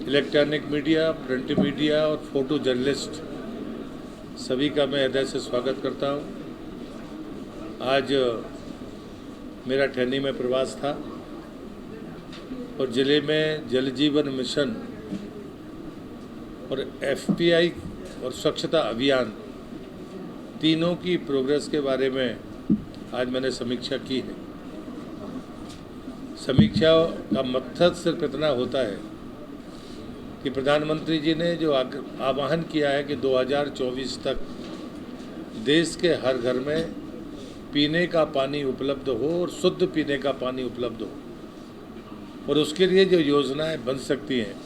Electronic media, print media और photo journalist सभी का मैं हृदय से स्वागत करता हूँ। आज मेरा ठेनी में प्रवास था और ज़िले में जल जीवन मिशन और एफपीआई और स्वच्छता अभियान तीनों की प्रोग्रेस के बारे में आज मैंने समीक्षा की है। समीक्षा का मकसद सिर्फ इतना होता है कि प्रधानमंत्री जी ने जो आह्वान किया है कि 2024 तक देश के हर घर में पीने का पानी उपलब्ध हो और शुद्ध पीने का पानी उपलब्ध हो, और उसके लिए जो योजनाएं बन सकती हैं,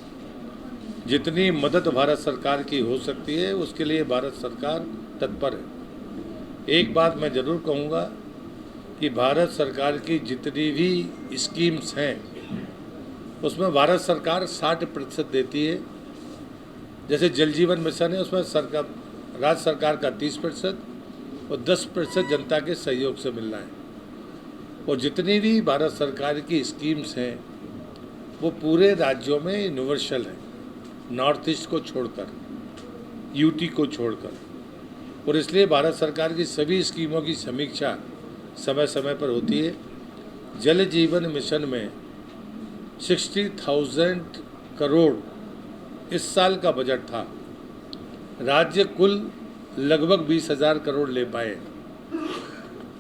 जितनी मदद भारत सरकार की हो सकती है, उसके लिए भारत सरकार तत्पर है। एक बात मैं ज़रूर कहूँगा कि भारत सरकार की जितनी भी स्कीम्स हैं उसमें भारत सरकार 60% देती है। जैसे जल जीवन मिशन है, उसमें सरकार, राज्य सरकार का 30% और 10% जनता के सहयोग से मिल रहा है। और जितनी भी भारत सरकार की स्कीम्स हैं वो पूरे राज्यों में यूनिवर्सल है, नॉर्थ ईस्ट को छोड़कर, यूटी को छोड़कर। और इसलिए भारत सरकार की सभी स्कीमों की समीक्षा समय समय पर होती है। जल जीवन मिशन में 60,000 करोड़ इस साल का बजट था। राज्य कुल लगभग 20,000 करोड़ ले पाए।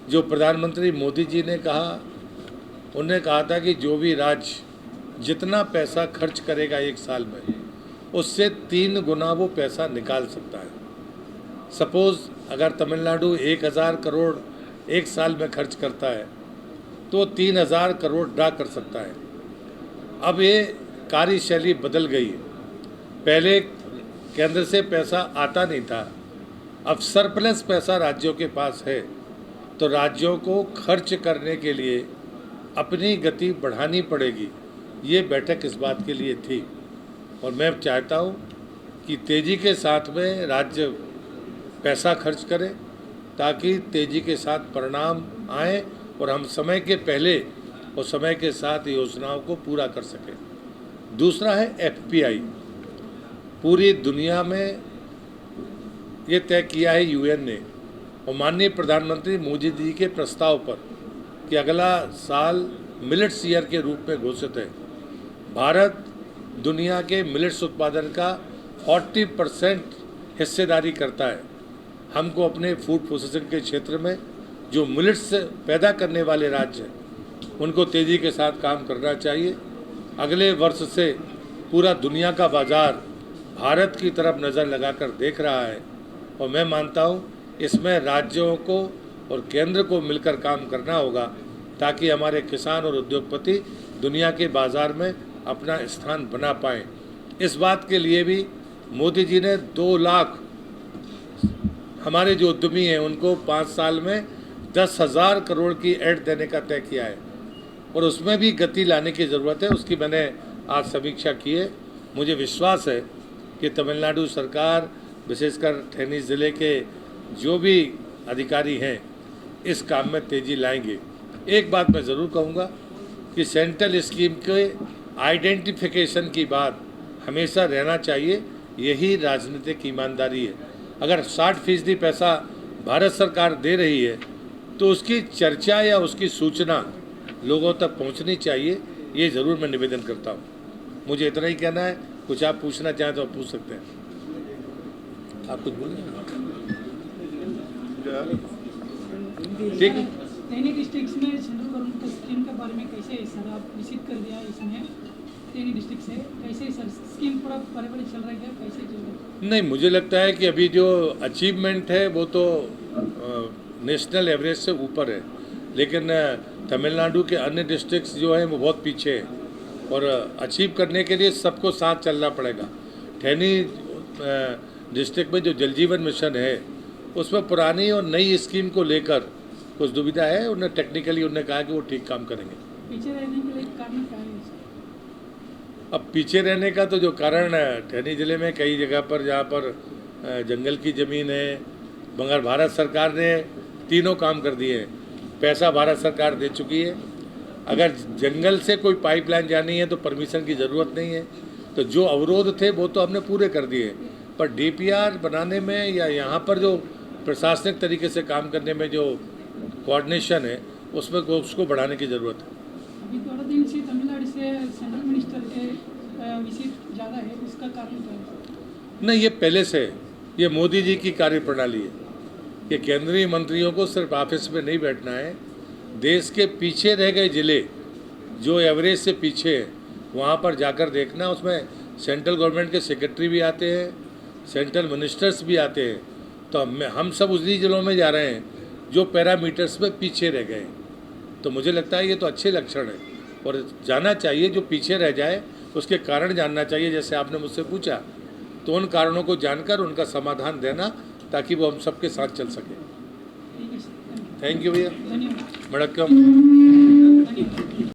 जो प्रधानमंत्री मोदी जी ने कहा, उन्होंने कहा था कि जो भी राज्य जितना पैसा खर्च करेगा एक साल में, उससे 3 गुना वो पैसा निकाल सकता है। सपोज़ अगर तमिलनाडु 1,000 करोड़ एक साल में खर्च करता है तो 3,000 करोड़ ड्रा कर सकता है। अब ये कार्यशैली बदल गई है। पहले केंद्र से पैसा आता नहीं था, अब सरप्लस पैसा राज्यों के पास है, तो राज्यों को खर्च करने के लिए अपनी गति बढ़ानी पड़ेगी। ये बैठक इस बात के लिए थी और मैं चाहता हूँ कि तेज़ी के साथ में राज्य पैसा खर्च करें ताकि तेज़ी के साथ परिणाम आए और हम समय के पहले और समय के साथ योजनाओं को पूरा कर सकें। दूसरा है एफपीआई। पूरी दुनिया में ये तय किया है यूएन ने और माननीय प्रधानमंत्री मोदी जी के प्रस्ताव पर कि अगला साल मिलेट्स ईयर के रूप में घोषित है। भारत दुनिया के मिलेट्स उत्पादन का 40% हिस्सेदारी करता है। हमको अपने फूड प्रोसेसिंग के क्षेत्र में जो मिलेट्स पैदा करने वाले राज्य हैं उनको तेज़ी के साथ काम करना चाहिए। अगले वर्ष से पूरा दुनिया का बाज़ार भारत की तरफ नज़र लगाकर देख रहा है और मैं मानता हूँ इसमें राज्यों को और केंद्र को मिलकर काम करना होगा ताकि हमारे किसान और उद्योगपति दुनिया के बाज़ार में अपना स्थान बना पाएँ। इस बात के लिए भी मोदी जी ने 2 लाख हमारे जो उद्यमी हैं उनको 5 साल में 10,000 करोड़ की ऐड देने का तय किया है और उसमें भी गति लाने की ज़रूरत है। उसकी मैंने आज समीक्षा की है। मुझे विश्वास है कि तमिलनाडु सरकार, विशेषकर ठेनी ज़िले के जो भी अधिकारी हैं, इस काम में तेज़ी लाएंगे। एक बात मैं ज़रूर कहूँगा कि सेंट्रल स्कीम के आइडेंटिफिकेशन की बात हमेशा रहना चाहिए। यही राजनीतिक ईमानदारी है। अगर 60% पैसा भारत सरकार दे रही है तो उसकी चर्चा या उसकी सूचना लोगों तक पहुंचनी चाहिए। ये ज़रूर मैं निवेदन करता हूं। मुझे इतना ही कहना है। कुछ आप पूछना चाहें तो आप पूछ सकते हैं। आप कुछ बोलें? ठीक है। दैनिक डिस्ट्रिक्ट में सेंट्रल गवर्नमेंट स्कीम के बारे में कैसे सर आप निश्चित कर दिया इसमें दैनिक डिस्ट्रिक्ट से कैसे सर स्कीम पूरा बराबर चल रहा है, कैसे चल रहा है? नहीं, मुझे लगता है कि अभी जो अचीवमेंट है वो तो नेशनल एवरेज से ऊपर है, लेकिन तमिलनाडु के अन्य डिस्ट्रिक्ट्स जो हैं वो बहुत पीछे हैं और अचीव करने के लिए सबको साथ चलना पड़ेगा। ठेनी डिस्ट्रिक्ट में जो जल जीवन मिशन है उसमें पुरानी और नई स्कीम को लेकर कुछ दुविधा है। उन्हें टेक्निकली उन्होंने कहा कि वो ठीक काम करेंगे। पीछे रहने के लिए कारण क्या है? अब पीछे रहने का तो जो कारण है, ठेनी ज़िले में कई जगह पर जहाँ पर जंगल की ज़मीन है, मगर भारत सरकार ने तीनों काम कर दिए हैं। पैसा भारत सरकार दे चुकी है। अगर जंगल से कोई पाइपलाइन जानी है तो परमिशन की ज़रूरत नहीं है। तो जो अवरोध थे वो तो हमने पूरे कर दिए, पर डीपीआर बनाने में या यहाँ पर जो प्रशासनिक तरीके से काम करने में जो कोऑर्डिनेशन है उसमें उसको बढ़ाने की ज़रूरत है। अभी थोड़ा दिन से तमिलनाडु से सेंट्रल मिनिस्टर के विजिट ज़्यादा है, इसका कारण क्या है? नहीं, ये पहले से ये मोदी जी की कार्यप्रणाली है कि केंद्रीय मंत्रियों को सिर्फ ऑफिस में नहीं बैठना है, देश के पीछे रह गए ज़िले जो एवरेज से पीछे है वहाँ पर जाकर देखना। उसमें सेंट्रल गवर्नमेंट के सेक्रेटरी भी आते हैं, सेंट्रल मिनिस्टर्स भी आते हैं, तो हम सब उन्हीं ज़िलों में जा रहे हैं जो पैरामीटर्स में पीछे रह गए। तो मुझे लगता है ये तो अच्छे लक्षण है और जाना चाहिए। जो पीछे रह जाए उसके कारण जानना चाहिए, जैसे आपने मुझसे पूछा, तो उन कारणों को जानकर उनका समाधान देना ताकि वो हम सबके साथ चल सके। ठीक है सर, थैंक यू भैया। धन्यवाद। वणक्कम। धन्यवाद।